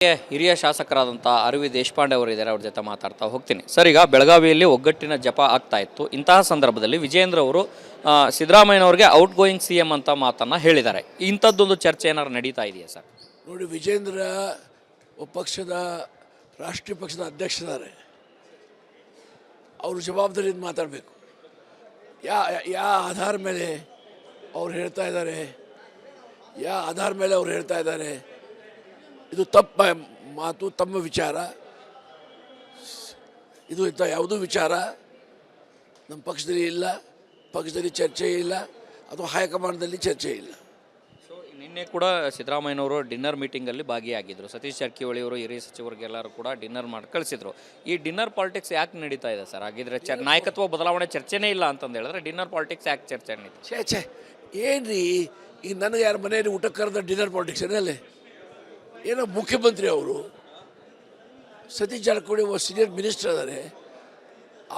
ಹಿರಿಯ ಶಾಸಕರಾದಂಥ ಆರ್.ವಿ. ದೇಶಪಾಂಡೆ ಅವರು ಇದ್ದಾರೆ, ಅವ್ರ ಜೊತೆ ಮಾತಾಡ್ತಾ ಹೋಗ್ತೀನಿ. ಸರ್, ಈಗ ಬೆಳಗಾವಿಯಲ್ಲಿ ಒಗ್ಗಟ್ಟಿನ ಜಪ ಆಗ್ತಾ ಇತ್ತು. ಇಂತಹ ಸಂದರ್ಭದಲ್ಲಿ ವಿಜೇಂದ್ರ ಅವರು ಸಿದ್ದರಾಮಯ್ಯನವ್ರಿಗೆ ಔಟ್ ಗೋಯಿಂಗ್ CM ಅಂತ ಮಾತನ್ನು ಹೇಳಿದ್ದಾರೆ. ಇಂಥದ್ದೊಂದು ಚರ್ಚೆ ಏನಾದ್ರು ನಡೀತಾ ಇದೆಯಾ ಸರ್? ನೋಡಿ, ವಿಜೇಂದ್ರ ಪಕ್ಷದ ರಾಷ್ಟ್ರೀಯ ಪಕ್ಷದ ಅಧ್ಯಕ್ಷರಾರೆ. ಅವರು ಜವಾಬ್ದಾರಿಯಿಂದ ಮಾತಾಡಬೇಕು. ಯಾ ಆಧಾರ ಮೇಲೆ ಅವ್ರು ಹೇಳ್ತಾ ಇದ್ದಾರೆ, ಇದು ತಪ್ಪ ಮಾತು, ತಮ್ಮ ವಿಚಾರ. ಇದು ಇಂಥ ಯಾವುದೂ ವಿಚಾರ ನಮ್ಮ ಪಕ್ಷದಲ್ಲಿ ಇಲ್ಲ, ಪಕ್ಷದಲ್ಲಿ ಚರ್ಚೆ ಇಲ್ಲ, ಅಥವಾ ಹೈಕಮಾಂಡ್ದಲ್ಲಿ ಚರ್ಚೆ ಇಲ್ಲ. ಸೊ ನಿನ್ನೆ ಕೂಡ ಸಿದ್ದರಾಮಯ್ಯನವರು ಡಿನ್ನರ್ ಮೀಟಿಂಗಲ್ಲಿ ಭಾಗಿಯಾಗಿದ್ದರು. ಸತೀಶ್ ಜಾರಕಿಹೊಳಿ ಅವರು ಹಿರಿಯ ಸಚಿವರಿಗೆಲ್ಲರೂ ಕೂಡ ಡಿನ್ನರ್ ಮಾಡಿ ಕಳಿಸಿದ್ರು. ಈ ಡಿನ್ನರ್ ಪಾಲಿಟಿಕ್ಸ್ ಯಾಕೆ ನಡೀತಾ ಇದೆ ಸರ್? ಹಾಗಿದ್ರೆ ನಾಯಕತ್ವ ಬದಲಾವಣೆ ಚರ್ಚೆನೇ ಇಲ್ಲ ಅಂತಂದು ಹೇಳಿದ್ರೆ ಡಿನ್ನರ್ ಪಾಲಿಟಿಕ್ಸ್ ಯಾಕೆ ಚರ್ಚೆ ನಡೀತು? ಛೇ ಏನ್ರಿ, ಈಗ ನನಗೆ ಯಾರು ಮನೆಯಲ್ಲಿ ಊಟ ಕರೆದ ಡಿನ್ನರ್ ಪಾಲಿಟಿಕ್ಸ್ ಏನಲ್ಲಿ? ಏನೋ ಮುಖ್ಯಮಂತ್ರಿ ಅವರು, ಸತೀಶ್ ಜಾರಕಿಹೊಳಿ ಸೀನಿಯರ್ ಮಿನಿಸ್ಟರ್ ಅದಾರೆ,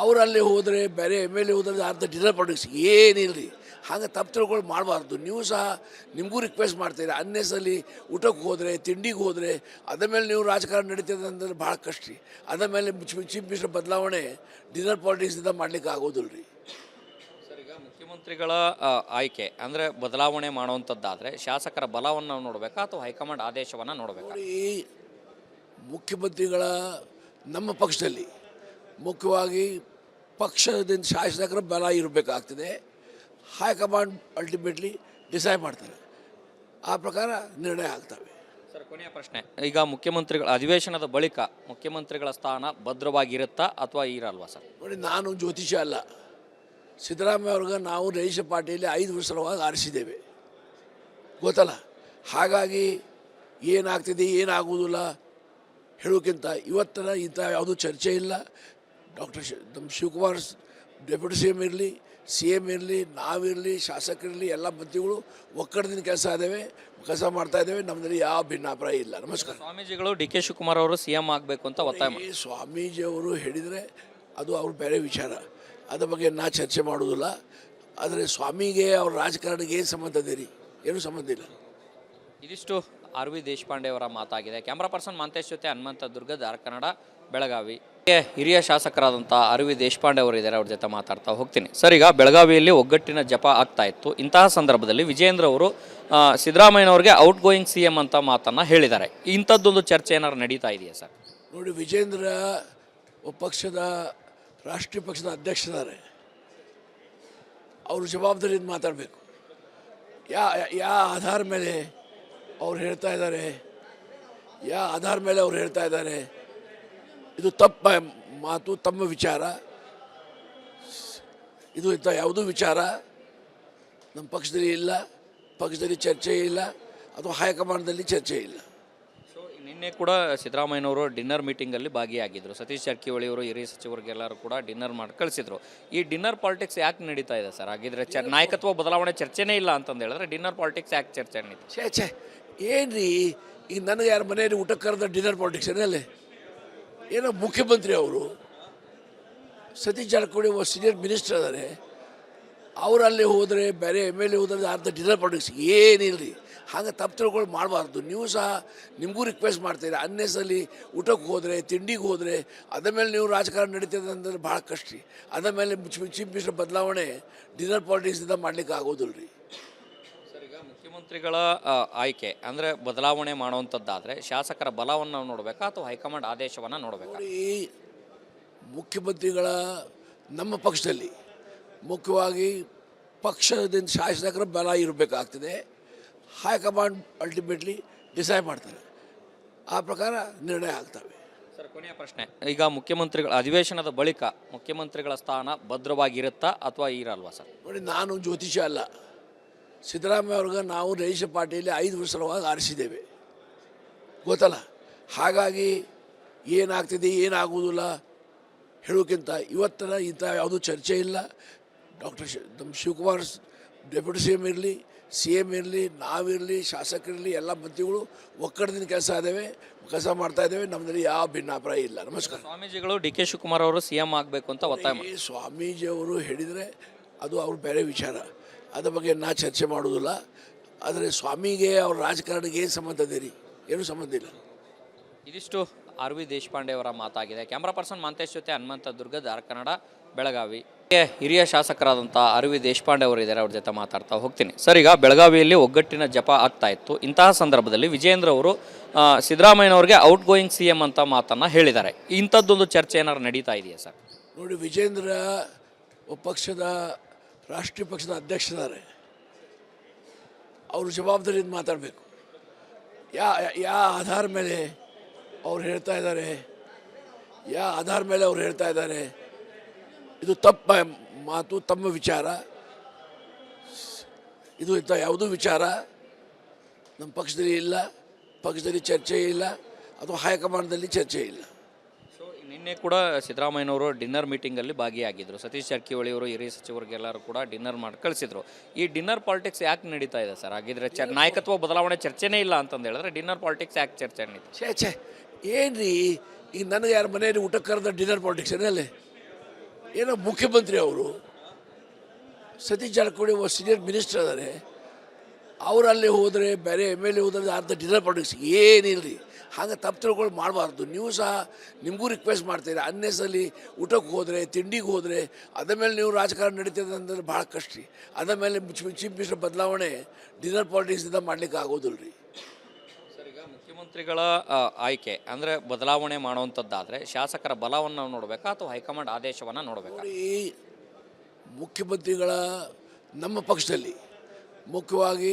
ಅವರಲ್ಲಿ ಹೋದರೆ ಬೇರೆ MLA ಹೋದ್ರೆ ಅರ್ಧ ಡಿನ್ನರ್ ಪಾಲಿಟಿಕ್ಸ್ ಏನಿಲ್ಲರಿ. ಹಾಗೆ ತಪ್ಪು ತಿಳ್ಕೊಂಡು ಮಾಡಬಾರ್ದು. ನೀವು ಸಹ ನಿಮಗೂ ರಿಕ್ವೆಸ್ಟ್ ಮಾಡ್ತೀರಾ, ಅನ್ನೆಸಲ್ಲಿ ಊಟಕ್ಕೆ ಹೋದರೆ, ತಿಂಡಿಗೆ ಹೋದರೆ, ಅದ ಮೇಲೆ ನೀವು ರಾಜಕಾರಣ ನಡೀತದೆ ಅಂದರೆ ಭಾಳ ಕಷ್ಟ ರೀ. ಅದ ಮೇಲೆ ಚೀಫ್ ಮಿನಿಸ್ಟರ್ ಬದಲಾವಣೆ ಡಿನ್ನರ್ ಪಾಲಿಟಿಕ್ಸಿಂದ ಮಾಡಲಿಕ್ಕೆ ಆಗೋದಿಲ್ಲ ರೀ. ಮುಖ್ಯಮಂತ್ರಿಗಳ ಆಯ್ಕೆ ಅಂದರೆ ಬದಲಾವಣೆ ಮಾಡುವಂಥದ್ದಾದರೆ ಶಾಸಕರ ಬಲವನ್ನು ನೋಡಬೇಕಾ ಅಥವಾ ಹೈಕಮಾಂಡ್ ಆದೇಶವನ್ನು ನೋಡಬೇಕಾ? ಮುಖ್ಯಮಂತ್ರಿಗಳ ನಮ್ಮ ಪಕ್ಷದಲ್ಲಿ ಮುಖ್ಯವಾಗಿ ಪಕ್ಷದಿಂದ ಶಾಸಕರ ಬಲ ಇರಬೇಕಾಗ್ತದೆ. ಹೈಕಮಾಂಡ್ ಅಲ್ಟಿಮೇಟ್ಲಿ ಡಿಸೈಡ್ ಮಾಡ್ತಾರೆ, ಆ ಪ್ರಕಾರ ನಿರ್ಣಯ ಆಗ್ತವೆ. ಸರ್, ಕೊನೆಯ ಪ್ರಶ್ನೆ. ಈಗ ಮುಖ್ಯಮಂತ್ರಿಗಳ ಅಧಿವೇಶನದ ಬಳಿಕ ಮುಖ್ಯಮಂತ್ರಿಗಳ ಸ್ಥಾನ ಭದ್ರವಾಗಿರುತ್ತಾ ಅಥವಾ ಇರಲ್ವಾ ಸರ್? ನೋಡಿ, ನಾನು ಜ್ಯೋತಿಷ ಅಲ್ಲ. ಸಿದ್ದರಾಮಯ್ಯ ಅವ್ರಿಗೆ ನಾವು ರೈಶ ಪಾರ್ಟಿಯಲ್ಲಿ 5 ವರ್ಷದೊಳಗೆ ಆರಿಸಿದ್ದೇವೆ, ಗೊತ್ತಲ್ಲ. ಹಾಗಾಗಿ ಏನಾಗ್ತಿದೆ ಏನಾಗುವುದಿಲ್ಲ ಹೇಳೋಕ್ಕಿಂತ ಇವತ್ತಿನ ಇಂಥ ಯಾವುದೂ ಚರ್ಚೆ ಇಲ್ಲ. ನಮ್ಮ ಶಿವಕುಮಾರ್ ಡೆಪ್ಯೂಟಿ CM ಇರಲಿ, CM ಇರಲಿ, ನಾವಿರಲಿ, ಶಾಸಕರಿರಲಿ, ಎಲ್ಲ ಮಂತ್ರಿಗಳು ಒಕ್ಕಡದಿಂದ ಕೆಲಸ ಮಾಡ್ತಾ ಇದ್ದೇವೆ. ನಮ್ಮಲ್ಲಿ ಯಾವ ಭಿನ್ನಾಭಿಪ್ರಾಯ ಇಲ್ಲ. ನಮಸ್ಕಾರ. ಸ್ವಾಮೀಜಿಗಳು DK ಶಿವಕುಮಾರ್ ಅವರು CM ಆಗಬೇಕು ಅಂತ ಒತ್ತಾಯ ಮಾಡಿ, ಸ್ವಾಮೀಜಿಯವರು ಹೇಳಿದರೆ ಅದು ಅವ್ರ ಬೇರೆ ವಿಚಾರ, ಅದ್ರ ಬಗ್ಗೆ ನಾ ಚರ್ಚೆ ಮಾಡೋದಿಲ್ಲ. ಆದರೆ ಸ್ವಾಮಿಗೆ ಅವ್ರ ರಾಜಕಾರಣಿಗೆ ಏನು ಸಂಬಂಧ ಇದೆ ರೀ? ಏನೂ ಸಂಬಂಧ ಇಲ್ಲ. ಇದಿಷ್ಟು ಆರ್.ವಿ. ದೇಶಪಾಂಡೆ ಅವರ ಮಾತಾಗಿದೆ. ಕ್ಯಾಮ್ರಾ ಪರ್ಸನ್ ಮಂತೇಶ್ ಜೊತೆ ಹನುಮಂತ ದುರ್ಗ, ಧಾರ ಕನ್ನಡ, ಬೆಳಗಾವಿ. ಹಿರಿಯ ಶಾಸಕರಾದಂಥ ಆರ್.ವಿ. ದೇಶಪಾಂಡೆ ಅವರು ಇದ್ದಾರೆ, ಅವ್ರ ಜೊತೆ ಮಾತಾಡ್ತಾ ಹೋಗ್ತೀನಿ. ಸರ್, ಈಗ ಬೆಳಗಾವಿಯಲ್ಲಿ ಒಗ್ಗಟ್ಟಿನ ಜಪ ಆಗ್ತಾ ಇತ್ತು. ಇಂತಹ ಸಂದರ್ಭದಲ್ಲಿ ವಿಜೇಂದ್ರ ಅವರು ಸಿದ್ದರಾಮಯ್ಯನವ್ರಿಗೆ ಔಟ್ ಗೋಯಿಂಗ್ CM ಅಂತ ಮಾತನ್ನು ಹೇಳಿದ್ದಾರೆ. ಇಂಥದ್ದೊಂದು ಚರ್ಚೆ ಏನಾದ್ರು ನಡೀತಾ ಇದೆಯಾ ಸರ್? ನೋಡಿ, ವಿಜೇಂದ್ರ ಪಕ್ಷದ ರಾಷ್ಟ್ರೀಯ ಪಕ್ಷದ ಅಧ್ಯಕ್ಷರಾರೆ. ಅವರು ಜವಾಬ್ದಾರಿಯಿಂದ ಮಾತಾಡಬೇಕು. ಯಾ ಆಧಾರ ಮೇಲೆ ಅವ್ರು ಹೇಳ್ತಾ ಇದ್ದಾರೆ, ಇದು ತಪ್ಪ ಮಾತು, ತಮ್ಮ ವಿಚಾರ. ಇದು ಇಂಥ ಯಾವುದೂ ವಿಚಾರ ನಮ್ಮ ಪಕ್ಷದಲ್ಲಿ ಇಲ್ಲ, ಪಕ್ಷದಲ್ಲಿ ಚರ್ಚೆ ಇಲ್ಲ, ಅಥವಾ ಹೈಕಮಾಂಡ್ದಲ್ಲಿ ಚರ್ಚೆ ಇಲ್ಲ. ಸೊ ನಿನ್ನೆ ಕೂಡ ಸಿದ್ದರಾಮಯ್ಯನವರು ಡಿನ್ನರ್ ಮೀಟಿಂಗಲ್ಲಿ ಭಾಗಿಯಾಗಿದ್ದರು. ಸತೀಶ್ ಜಾರಕಿಹೊಳಿ ಅವರು ಹಿರಿಯ ಸಚಿವರಿಗೆಲ್ಲರೂ ಕೂಡ ಡಿನ್ನರ್ ಮಾಡಿ ಕಳಿಸಿದ್ರು. ಈ ಡಿನ್ನರ್ ಪಾಲಿಟಿಕ್ಸ್ ಯಾಕೆ ನಡೀತಾ ಇದೆ ಸರ್? ಹಾಗಿದ್ರೆ ನಾಯಕತ್ವ ಬದಲಾವಣೆ ಚರ್ಚೆನೇ ಇಲ್ಲ ಅಂತಂದು ಹೇಳಿದ್ರೆ ಡಿನ್ನರ್ ಪಾಲಿಟಿಕ್ಸ್ ಯಾಕೆ ಚರ್ಚೆ ನಡೀತು? ಛೇ ಏನ್ರಿ, ಈಗ ನನಗೆ ಯಾರು ಮನೆಯಲ್ಲಿ ಊಟ ಕರೆದ ಡಿನ್ನರ್ ಪಾಲಿಟಿಕ್ಸ್ ಏನಲ್ಲಿ? ಏನೋ ಮುಖ್ಯಮಂತ್ರಿ ಅವರು, ಸತೀಶ್ ಜಾರಕಿಹೊಳಿ ಸೀನಿಯರ್ ಮಿನಿಸ್ಟರ್ ಅದಾರೆ, ಅವರಲ್ಲಿ ಹೋದರೆ ಬೇರೆ MLA ಹೋದ್ರೆ ಅರ್ಧ ಡಿನ್ನರ್ ಪಾಲಿಟಿಕ್ಸ್ ಏನಿಲ್ಲರಿ. ಹಾಗೆ ತಪ್ಪು ತಿಳ್ಕೊಂಡು ಮಾಡಬಾರ್ದು. ನೀವು ಸಹ ನಿಮಗೂ ರಿಕ್ವೆಸ್ಟ್ ಮಾಡ್ತೀರಾ, ಅನ್ನೆಸಲ್ಲಿ ಊಟಕ್ಕೆ ಹೋದರೆ, ತಿಂಡಿಗೆ ಹೋದರೆ, ಅದ ಮೇಲೆ ನೀವು ರಾಜಕಾರಣ ನಡೀತದೆ ಅಂದರೆ ಭಾಳ ಕಷ್ಟ ರೀ. ಅದ ಮೇಲೆ ಚೀಫ್ ಮಿನಿಸ್ಟರ್ ಬದಲಾವಣೆ ಡಿನ್ನರ್ ಪಾಲಿಟಿಕ್ಸಿಂದ ಮಾಡಲಿಕ್ಕೆ ಆಗೋದಿಲ್ಲ ರೀ. ಸರ್, ಈಗ ಮುಖ್ಯಮಂತ್ರಿಗಳ ಆಯ್ಕೆ ಅಂದರೆ ಬದಲಾವಣೆ ಮಾಡುವಂಥದ್ದಾದರೆ ಶಾಸಕರ ಬಲವನ್ನು ನೋಡಬೇಕಾ ಅಥವಾ ಹೈಕಮಾಂಡ್ ಆದೇಶವನ್ನು ನೋಡಬೇಕಾ? ಮುಖ್ಯಮಂತ್ರಿಗಳ ನಮ್ಮ ಪಕ್ಷದಲ್ಲಿ ಮುಖ್ಯವಾಗಿ ಪಕ್ಷದಿಂದ ಶಾಸಕರ ಬಲ ಇರಬೇಕಾಗ್ತದೆ. ಹೈಕಮಾಂಡ್ ಅಲ್ಟಿಮೇಟ್ಲಿ ಡಿಸೈಡ್ ಮಾಡ್ತಾರೆ, ಆ ಪ್ರಕಾರ ನಿರ್ಣಯ ಆಗ್ತವೆ. ಸರ್, ಕೊನೆಯ ಪ್ರಶ್ನೆ. ಈಗ ಮುಖ್ಯಮಂತ್ರಿಗಳ ಅಧಿವೇಶನದ ಬಳಿಕ ಮುಖ್ಯಮಂತ್ರಿಗಳ ಸ್ಥಾನ ಭದ್ರವಾಗಿರುತ್ತಾ ಅಥವಾ ಇರಲ್ವಾ ಸರ್? ನೋಡಿ, ನಾನು ಜ್ಯೋತಿಷ ಅಲ್ಲ. ಸಿದ್ದರಾಮಯ್ಯ ಅವ್ರಿಗೆ ನಾವು ರೈಶ ಪಾರ್ಟಿಯಲ್ಲಿ 5 ವರ್ಷದೊಳಗೆ ಆರಿಸಿದ್ದೇವೆ, ಗೊತ್ತಲ್ಲ. ಹಾಗಾಗಿ ಏನಾಗ್ತಿದೆ ಏನಾಗುವುದಿಲ್ಲ ಹೇಳೋಕ್ಕಿಂತ ಇವತ್ತಿನ ಇಂಥ ಯಾವುದೂ ಚರ್ಚೆ ಇಲ್ಲ. ನಮ್ಮ ಶಿವಕುಮಾರ್ ಡೆಪ್ಯೂಟಿ CM ಇರಲಿ, CM ಇರಲಿ, ನಾವಿರಲಿ, ಶಾಸಕರಿರಲಿ, ಎಲ್ಲ ಮಂತ್ರಿಗಳು ಒಕ್ಕಡದಿಂದ ಕೆಲಸ ಮಾಡ್ತಾ ಇದ್ದೇವೆ. ನಮ್ಮಲ್ಲಿ ಯಾವ ಭಿನ್ನಾಭಿಪ್ರಾಯ ಇಲ್ಲ. ನಮಸ್ಕಾರ. ಸ್ವಾಮೀಜಿಗಳು DK ಶಿವಕುಮಾರ್ ಅವರು CM ಆಗಬೇಕು ಅಂತ ಒತ್ತಾಯ ಮಾಡಿ, ಸ್ವಾಮೀಜಿಯವರು ಹೇಳಿದರೆ ಅದು ಅವ್ರ ಬೇರೆ ವಿಚಾರ, ಅದ್ರ ಬಗ್ಗೆ ನಾ ಚರ್ಚೆ ಮಾಡೋದಿಲ್ಲ. ಆದರೆ ಸ್ವಾಮಿಗೆ ಅವ್ರ ರಾಜಕಾರಣಿಗೆ ಏನು ಸಂಬಂಧ ಇದೆ ರೀ? ಏನೂ ಸಂಬಂಧ ಇಲ್ಲ. ಇದಿಷ್ಟು ಆರ್ ವಿ ದೇಶಪಾಂಡೆ ಅವರ ಮಾತಾಗಿದೆ. ಕ್ಯಾಮ್ರಾ ಪರ್ಸನ್ ಮಾಂತೇಶ್ ಜೊತೆ ಹನುಮಂತ ದುರ್ಗ, ಧಾರವಾಡ ಕನ್ನಡ, ಬೆಳಗಾವಿ. ಹಿರಿಯ ಶಾಸಕರಾದಂಥ ಆರ್ ವಿ ದೇಶಪಾಂಡೆ ಅವರು ಇದ್ದಾರೆ, ಅವ್ರ ಜೊತೆ ಮಾತಾಡ್ತಾ ಹೋಗ್ತೀನಿ. ಸರ್, ಈಗ ಬೆಳಗಾವಿಯಲ್ಲಿ ಒಗ್ಗಟ್ಟಿನ ಜಪ ಆಗ್ತಾ ಇತ್ತು. ಇಂತಹ ಸಂದರ್ಭದಲ್ಲಿ ವಿಜೇಂದ್ರ ಅವರು ಸಿದ್ದರಾಮಯ್ಯನವ್ರಿಗೆ ಔಟ್ ಗೋಯಿಂಗ್ ಸಿ ಎಂ ಅಂತ ಮಾತನ್ನು ಹೇಳಿದ್ದಾರೆ. ಇಂಥದ್ದೊಂದು ಚರ್ಚೆ ಏನಾದ್ರು ನಡೀತಾ ಇದೆಯಾ ಸರ್? ನೋಡಿ, ವಿಜೇಂದ್ರ ಪಕ್ಷದ ರಾಷ್ಟ್ರೀಯ ಪಕ್ಷದ ಅಧ್ಯಕ್ಷರಿದ್ದಾರೆ. ಅವರು ಜವಾಬ್ದಾರಿಯಿಂದ ಮಾತಾಡಬೇಕು. ಯಾ ಆಧಾರ ಮೇಲೆ ಅವ್ರು ಹೇಳ್ತಾ ಇದ್ದಾರೆ, ಇದು ತಪ್ಪ ಮಾತು, ತಮ್ಮ ವಿಚಾರ. ಇದು ಇಂಥ ಯಾವುದೂ ವಿಚಾರ ನಮ್ಮ ಪಕ್ಷದಲ್ಲಿ ಇಲ್ಲ, ಪಕ್ಷದಲ್ಲಿ ಚರ್ಚೆ ಇಲ್ಲ, ಅಥವಾ ಹೈಕಮಾಂಡ್ದಲ್ಲಿ ಚರ್ಚೆ ಇಲ್ಲ. ಸೊ ನಿನ್ನೆ ಕೂಡ ಸಿದ್ದರಾಮಯ್ಯನವರು ಡಿನ್ನರ್ ಮೀಟಿಂಗಲ್ಲಿ ಭಾಗಿಯಾಗಿದ್ದರು. ಸತೀಶ್ ಜಾರಕಿಹೊಳಿ ಅವರು ಹಿರಿಯ ಸಚಿವರಿಗೆಲ್ಲರೂ ಕೂಡ ಡಿನ್ನರ್ ಮಾಡಿ ಕಳಿಸಿದ್ರು. ಈ ಡಿನ್ನರ್ ಪಾಲಿಟಿಕ್ಸ್ ಯಾಕೆ ನಡೀತಾ ಇದೆ ಸರ್? ಹಾಗಿದ್ರೆ ನಾಯಕತ್ವ ಬದಲಾವಣೆ ಚರ್ಚೆನೇ ಇಲ್ಲ ಅಂತಂದು ಹೇಳಿದ್ರೆ ಡಿನ್ನರ್ ಪಾಲಿಟಿಕ್ಸ್ ಯಾಕೆ ಚರ್ಚೆ ನಡೀತಾ? ಛೇ ಏನ್ರಿ, ಈಗ ನನಗೆ ಯಾರು ಮನೆಯಲ್ಲಿ ಊಟಕ್ಕೆ ಕರೆದ ಡಿನ್ನರ್ ಪಾಲಿಟಿಕ್ಸ್ ಏನಲ್ಲಿ? ಏನೋ ಮುಖ್ಯಮಂತ್ರಿ ಅವರು, ಸತೀಶ್ ಜಾರಕಿಹೊಳಿ ಸೀನಿಯರ್ ಮಿನಿಸ್ಟರ್ ಅದಾರೆ, ಅವರಲ್ಲಿ ಹೋದರೆ ಬೇರೆ MLA ಹೋದ್ರೆ ಅರ್ಧ ಡಿನ್ನರ್ ಪಾಲಿಟಿಕ್ಸ್ ಏನಿಲ್ಲರಿ. ಹಾಗೆ ತಪ್ಪು ತಿಳ್ಕೊಂಡು ಮಾಡಬಾರ್ದು. ನೀವು ಸಹ ನಿಮಗೂ ರಿಕ್ವೆಸ್ಟ್ ಮಾಡ್ತೀರಿ, ಅನ್ನೆಸಲ್ಲಿ ಊಟಕ್ಕೆ ಹೋದರೆ, ತಿಂಡಿಗೆ ಹೋದರೆ, ಅದ ಮೇಲೆ ನೀವು ರಾಜಕಾರಣ ನಡೀತದೆ ಅಂದರೆ ಭಾಳ ಕಷ್ಟ ರೀ. ಅದ ಮೇಲೆ ಚೀಫ್ ಮಿನಿಸ್ಟರ್ ಬದಲಾವಣೆ ಡಿನ್ನರ್ ಪಾಲಿಟಿಕ್ಸಿಂದ ಮಾಡಲಿಕ್ಕೆ ಆಗೋದಿಲ್ಲ ರೀ. ಸರ್, ಈಗ ಮುಖ್ಯಮಂತ್ರಿಗಳ ಆಯ್ಕೆ ಅಂದರೆ ಬದಲಾವಣೆ ಮಾಡುವಂಥದ್ದಾದರೆ ಶಾಸಕರ ಬಲವನ್ನು ನಾವು ನೋಡಬೇಕಾ ಅಥವಾ ಹೈಕಮಾಂಡ್ ಆದೇಶವನ್ನು ನೋಡಬೇಕಾ? ನೋಡಿ, ಮುಖ್ಯಮಂತ್ರಿಗಳ ನಮ್ಮ ಪಕ್ಷದಲ್ಲಿ ಮುಖ್ಯವಾಗಿ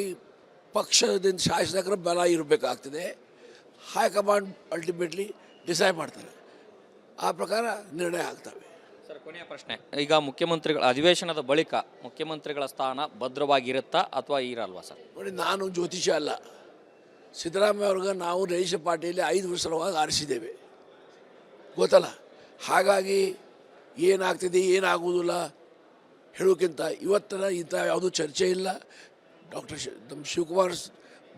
ಪಕ್ಷದಿಂದ ಶಾಸಕರ ಬಲ ಇರಬೇಕಾಗ್ತದೆ. ಹೈಕಮಾಂಡ್ ಅಲ್ಟಿಮೇಟ್ಲಿ ಡಿಸೈಡ್ ಮಾಡ್ತಾರೆ, ಆ ಪ್ರಕಾರ ನಿರ್ಣಯ ಆಗ್ತವೆ. ಸರ್, ಕೊನೆಯ ಪ್ರಶ್ನೆ. ಈಗ ಮುಖ್ಯಮಂತ್ರಿಗಳ ಅಧಿವೇಶನದ ಬಳಿಕ ಮುಖ್ಯಮಂತ್ರಿಗಳ ಸ್ಥಾನ ಭದ್ರವಾಗಿರುತ್ತಾ ಅಥವಾ ಇರಲ್ವಾ ಸರ್? ನೋಡಿ, ನಾನು ಜ್ಯೋತಿಷ ಅಲ್ಲ. ಸಿದ್ದರಾಮಯ್ಯ ಅವ್ರಿಗೆ ನಾವು ರೈಶ ಪಾರ್ಟಿಯಲ್ಲಿ 5 ವರ್ಷವಾಗಿ ಆರಿಸಿದ್ದೇವೆ, ಗೊತ್ತಲ್ಲ. ಹಾಗಾಗಿ ಏನಾಗ್ತಿದೆ ಏನಾಗುವುದಿಲ್ಲ ಹೇಳೋಕ್ಕಿಂತ ಇವತ್ತಿನ ಇಂಥ ಯಾವುದೂ ಚರ್ಚೆ ಇಲ್ಲ. ನಮ್ಮ ಶಿವಕುಮಾರ್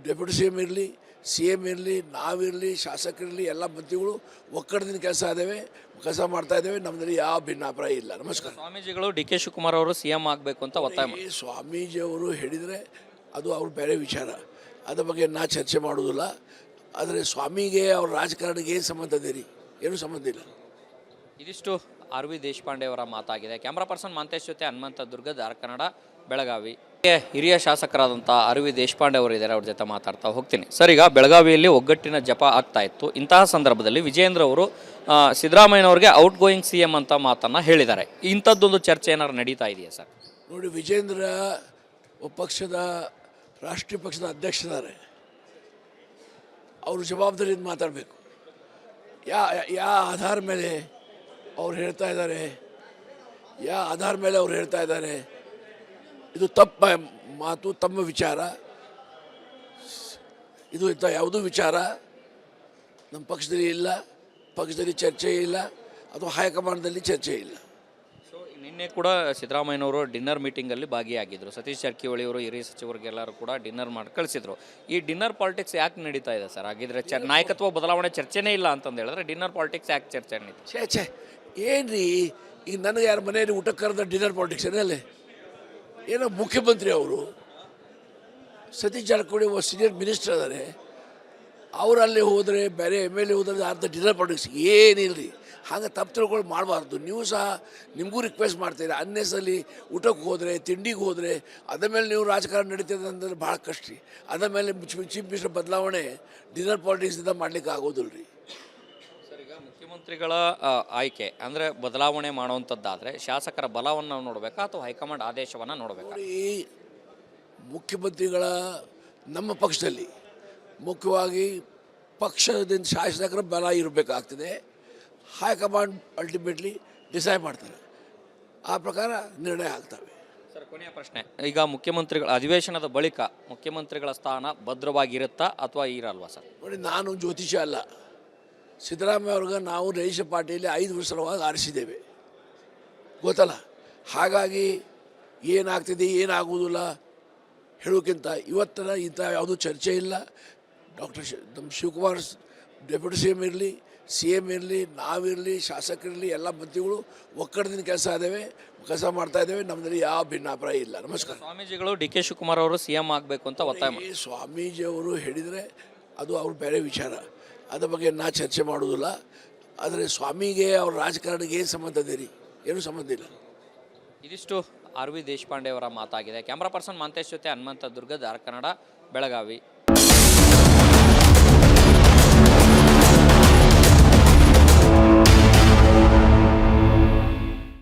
ಡೆಪ್ಯೂಟಿ CM ಇರಲಿ, CM ಇರಲಿ, ನಾವಿರಲಿ, ಶಾಸಕರಿರಲಿ, ಎಲ್ಲ ಮಂತ್ರಿಗಳು ಒಕ್ಕಡದಿಂದ ಕೆಲಸ ಮಾಡ್ತಾ ಇದ್ದೇವೆ. ನಮ್ಮಲ್ಲಿ ಯಾವ ಭಿನ್ನಾಭಿಪ್ರಾಯ ಇಲ್ಲ. ನಮಸ್ಕಾರ. ಸ್ವಾಮೀಜಿಗಳು DK ಶಿವಕುಮಾರ್ ಅವರು CM ಆಗಬೇಕು ಅಂತ ಒತ್ತಾಯ ಸ್ವಾಮೀಜಿಯವರು ಹೇಳಿದರೆ ಅದು ಅವ್ರ ಬೇರೆ ವಿಚಾರ, ಅದ್ರ ಬಗ್ಗೆ ನಾ ಚರ್ಚೆ ಮಾಡೋದಿಲ್ಲ. ಆದರೆ ಸ್ವಾಮಿಗೆ ಅವ್ರ ರಾಜಕಾರಣಿಗೆ ಏನು ಸಂಬಂಧ ಇದೆ ರೀ? ಏನೂ ಸಂಬಂಧ ಇಲ್ಲ. ಇದಿಷ್ಟು ಆರ್ ವಿ ದೇಶಪಾಂಡೆ ಅವರ ಮಾತಾಗಿದೆ. ಕ್ಯಾಮ್ರಾ ಪರ್ಸನ್ ಮಾಂತೇಶ್ ಜೊತೆ ಹನುಮಂತ ದುರ್ಗ, ಧಾರವಾಡ ಕನ್ನಡ, ಬೆಳಗಾವಿ. ಹಿರಿಯ ಶಾಸಕರಾದಂಥ ಆರ್ ವಿ ದೇಶಪಾಂಡೆ ಅವರು ಇದ್ದಾರೆ, ಅವ್ರ ಜೊತೆ ಮಾತಾಡ್ತಾ ಹೋಗ್ತೀನಿ. ಸರ್, ಈಗ ಬೆಳಗಾವಿಯಲ್ಲಿ ಒಗ್ಗಟ್ಟಿನ ಜಪ ಆಗ್ತಾ ಇತ್ತು. ಇಂತಹ ಸಂದರ್ಭದಲ್ಲಿ ವಿಜೇಂದ್ರ ಅವರು ಸಿದ್ದರಾಮಯ್ಯನವ್ರಿಗೆ ಔಟ್ ಗೋಯಿಂಗ್ CM ಅಂತ ಮಾತನ್ನು ಹೇಳಿದ್ದಾರೆ. ಇಂಥದ್ದೊಂದು ಚರ್ಚೆ ಏನಾದ್ರು ನಡೀತಾ ಇದೆಯಾ ಸರ್? ನೋಡಿ, ವಿಜೇಂದ್ರ ಪಕ್ಷದ ರಾಷ್ಟ್ರೀಯ ಪಕ್ಷದ ಅಧ್ಯಕ್ಷರಿದ್ದಾರೆ. ಅವರು ಜವಾಬ್ದಾರಿಯಿಂದ ಮಾತಾಡಬೇಕು. ಯಾ ಆಧಾರ ಮೇಲೆ ಅವ್ರು ಹೇಳ್ತಾ ಇದ್ದಾರೆ, ಇದು ತಪ್ಪ ಮಾತು, ತಮ್ಮ ವಿಚಾರ. ಇದು ಇಂಥ ಯಾವುದೂ ವಿಚಾರ ನಮ್ಮ ಪಕ್ಷದಲ್ಲಿ ಇಲ್ಲ, ಪಕ್ಷದಲ್ಲಿ ಚರ್ಚೆ ಇಲ್ಲ, ಅಥವಾ ಹೈಕಮಾಂಡ್ದಲ್ಲಿ ಚರ್ಚೆ ಇಲ್ಲ. ಸೊ ನಿನ್ನೆ ಕೂಡ ಸಿದ್ದರಾಮಯ್ಯನವರು ಡಿನ್ನರ್ ಮೀಟಿಂಗಲ್ಲಿ ಭಾಗಿಯಾಗಿದ್ದರು. ಸತೀಶ್ ಜಾರಕಿಹೊಳಿ ಅವರು ಹಿರಿಯ ಸಚಿವರಿಗೆಲ್ಲರೂ ಕೂಡ ಡಿನ್ನರ್ ಮಾಡಿ ಕಳಿಸಿದ್ರು. ಈ ಡಿನ್ನರ್ ಪಾಲಿಟಿಕ್ಸ್ ಯಾಕೆ ನಡೀತಾ ಇದೆ ಸರ್? ಹಾಗಿದ್ರೆ ನಾಯಕತ್ವ ಬದಲಾವಣೆ ಚರ್ಚೆನೇ ಇಲ್ಲ ಅಂತಂದು ಹೇಳಿದ್ರೆ ಡಿನ್ನರ್ ಪಾಲಿಟಿಕ್ಸ್ ಯಾಕೆ ಚರ್ಚೆ ನಡೀತಾ? ಛೇ ಏನ್ರಿ, ಈಗ ನನಗೆ ಯಾರು ಮನೆಯಲ್ಲಿ ಊಟಕ್ಕೆ ಕರೆದ ಡಿನ್ನರ್ ಪಾಲಿಟಿಕ್ಸ್ ಏನಲ್ಲಿ? ಏನೋ ಮುಖ್ಯಮಂತ್ರಿ ಅವರು, ಸತೀಶ್ ಜಾರಕಿಹೊಳಿ ಸೀನಿಯರ್ ಮಿನಿಸ್ಟರ್ ಅದಾರೆ, ಅವರಲ್ಲಿ ಹೋದರೆ ಬೇರೆ MLA ಹೋದ್ರೆ ಅರ್ಧ ಡಿನ್ನರ್ ಪಾಲಿಟಿಕ್ಸ್ ಏನಿಲ್ಲರಿ. ಹಾಗೆ ತಪ್ಪು ತಿಳ್ಕೊಂಡು ಮಾಡಬಾರ್ದು. ನೀವು ಸಹ ನಿಮಗೂ ರಿಕ್ವೆಸ್ಟ್ ಮಾಡ್ತೀರಿ, ಅನ್ನೆಸಲ್ಲಿ ಊಟಕ್ಕೆ ಹೋದರೆ, ತಿಂಡಿಗೆ ಹೋದರೆ, ಅದ ಮೇಲೆ ನೀವು ರಾಜಕಾರಣ ನಡೀತದೆ ಅಂದರೆ ಭಾಳ ಕಷ್ಟ ರೀ. ಅದ ಮೇಲೆ ಚೀಫ್ ಮಿನಿಸ್ಟರ್ ಬದಲಾವಣೆ ಡಿನ್ನರ್ ಪಾಲಿಟಿಕ್ಸಿಂದ ಮಾಡಲಿಕ್ಕೆ ಆಗೋದಿಲ್ಲ ರೀ. ಸರ್, ಈಗ ಮುಖ್ಯಮಂತ್ರಿಗಳ ಆಯ್ಕೆ ಅಂದರೆ ಬದಲಾವಣೆ ಮಾಡುವಂಥದ್ದಾದರೆ ಶಾಸಕರ ಬಲವನ್ನು ನಾವು ನೋಡಬೇಕಾ ಅಥವಾ ಹೈಕಮಾಂಡ್ ಆದೇಶವನ್ನು ನೋಡಬೇಕಾ? ನೋಡಿ, ಮುಖ್ಯಮಂತ್ರಿಗಳ ನಮ್ಮ ಪಕ್ಷದಲ್ಲಿ ಮುಖ್ಯವಾಗಿ ಪಕ್ಷದಿಂದ ಶಾಸಕರ ಬಲ ಇರಬೇಕಾಗ್ತದೆ. ಹೈಕಮಾಂಡ್ ಅಲ್ಟಿಮೇಟ್ಲಿ ಡಿಸೈಡ್ ಮಾಡ್ತಾರೆ, ಆ ಪ್ರಕಾರ ನಿರ್ಣಯ ಆಗ್ತವೆ. ಸರ್, ಕೊನೆಯ ಪ್ರಶ್ನೆ. ಈಗ ಮುಖ್ಯಮಂತ್ರಿಗಳ ಅಧಿವೇಶನದ ಬಳಿಕ ಮುಖ್ಯಮಂತ್ರಿಗಳ ಸ್ಥಾನ ಭದ್ರವಾಗಿರುತ್ತಾ ಅಥವಾ ಇರಲ್ವಾ ಸರ್? ನೋಡಿ, ನಾನು ಜ್ಯೋತಿಷ ಅಲ್ಲ. ಸಿದ್ದರಾಮಯ್ಯ ಅವ್ರಿಗೆ ನಾವು ರೈಶ ಪಾರ್ಟಿಯಲ್ಲಿ 5 ವರ್ಷವಾಗಿ ಆರಿಸಿದ್ದೇವೆ, ಗೊತ್ತಲ್ಲ. ಹಾಗಾಗಿ ಏನಾಗ್ತಿದೆ ಏನಾಗುವುದಿಲ್ಲ ಹೇಳೋಕ್ಕಿಂತ ಇವತ್ತಿನ ಇಂಥ ಯಾವುದೂ ಚರ್ಚೆ ಇಲ್ಲ. ನಮ್ಮ ಶಿವಕುಮಾರ್ ಡೆಪ್ಯೂಟಿ CM ಇರಲಿ, CM ಇರಲಿ, ನಾವಿರಲಿ, ಶಾಸಕರಿರಲಿ, ಎಲ್ಲ ಮಂತ್ರಿಗಳು ಒಕ್ಕಡದಿಂದ ಕೆಲಸ ಮಾಡ್ತಾ ಇದ್ದೇವೆ. ನಮ್ಮಲ್ಲಿ ಯಾವ ಭಿನ್ನಾಭಿಪ್ರಾಯ ಇಲ್ಲ. ನಮಸ್ಕಾರ. ಸ್ವಾಮೀಜಿಗಳು DK ಶಿವಕುಮಾರ್ ಅವರು CM ಆಗಬೇಕು ಅಂತ ಒತ್ತಾಯ ಸ್ವಾಮೀಜಿಯವರು ಹೇಳಿದರೆ ಅದು ಅವ್ರ ಬೇರೆ ವಿಚಾರ, ಅದ್ರ ಬಗ್ಗೆ ನಾ ಚರ್ಚೆ ಮಾಡೋದಿಲ್ಲ. ಆದರೆ ಸ್ವಾಮಿಗೆ ಅವ್ರ ರಾಜಕಾರಣಿಗೆ ಏನು ಸಂಬಂಧ ಇದೆ ರೀ? ಏನೂ ಸಂಬಂಧ ಇಲ್ಲ. ಇದಿಷ್ಟು ಆರ್ ವಿ ದೇಶಪಾಂಡೆ ಅವರ ಮಾತಾಗಿದೆ. ಕ್ಯಾಮ್ರಾ ಪರ್ಸನ್ ಮಂತೇಶ್ ಜೊತೆ ಹನುಮಂತ ದುರ್ಗದ ಕನ್ನಡ, ಬೆಳಗಾವಿ.